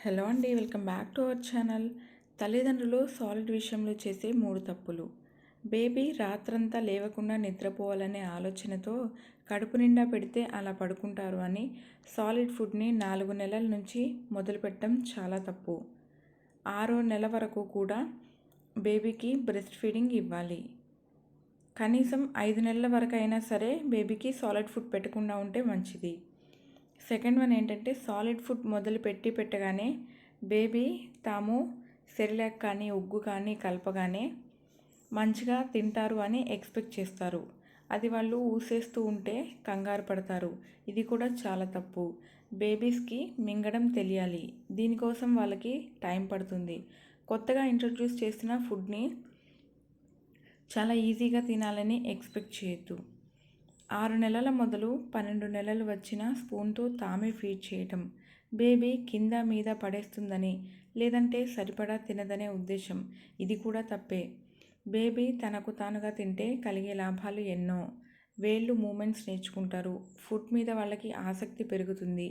Hello అండి, welcome back to our channel. తల్లిదండ్రులు solid విషయంలో చేసే 3 తప్పులు. బేబీ రాత్రంతా లేవకుండా నిద్రపోవాలనే ఆలోచనతో కడుపు నిండా పెడితే అలా పడుకుంటారు అని సాలిడ్ ఫుడ్ని 4 నెలల నుంచి మొదలుపెట్టడం చాలా తప్పు. 6వ నెల వరకు కూడా బేబీకి బ్రెస్ట్ ఫీడింగ్ ఇవ్వాలి. కనీసం 5 నెలల వరకు అయినా సరే బేబీకి సాలిడ్ ఫుడ్ పెట్టకుండా ఉంటే మంచిది. సెకండ్ వన్ ఏంటంటే, సాలిడ్ ఫుడ్ మొదలు పెట్టగానే బేబీ తాము సెరిలాక్ కానీ ఉగ్గు కానీ కలపగానే మంచిగా తింటారు అని ఎక్స్పెక్ట్ చేస్తారు. అది వాళ్ళు ఊసేస్తూ ఉంటే కంగారు పడతారు. ఇది కూడా చాలా తప్పు. బేబీస్కి మింగడం తెలియాలి. దీనికోసం వాళ్ళకి టైం పడుతుంది. కొత్తగా ఇంట్రడ్యూస్ చేసిన ఫుడ్ని చాలా ఈజీగా తినాలని ఎక్స్పెక్ట్ చేయొద్దు. 6 నెలల మొదలు 12 నెలలు వచ్చిన స్పూన్తో తామే ఫీడ్ చేయటం బేబీ కింద మీద పడేస్తుందని, లేదంటే సరిపడా తినదనే ఉద్దేశం. ఇది కూడా తప్పే. బేబీ తనకు తానుగా తింటే కలిగే లాభాలు ఎన్నో. వేళ్ళు మూమెంట్స్ నేర్చుకుంటారు. ఫుడ్ మీద వాళ్ళకి ఆసక్తి పెరుగుతుంది.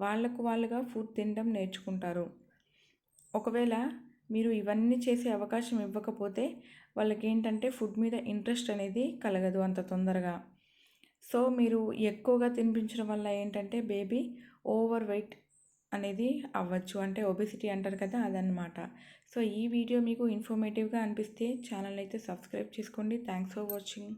వాళ్ళుగా ఫుడ్ తినడం నేర్చుకుంటారు. ఒకవేళ మీరు ఇవన్నీ చేసే అవకాశం ఇవ్వకపోతే వాళ్ళకి ఏంటంటే ఫుడ్ మీద ఇంట్రెస్ట్ అనేది కలగదు అంత తొందరగా. సో మీరు ఎక్కువగా తినిపించడం వల్ల ఏంటంటే బేబీ ఓవర్ వెయిట్ అనేది అవ్వచ్చు. అంటే ఒబెసిటీ అంటారు కదా, అదనమాట. సో ఈ వీడియో మీకు ఇన్ఫర్మేటివ్గా అనిపిస్తే ఛానల్ అయితే సబ్స్క్రైబ్ చేసుకోండి. Thanks for watching.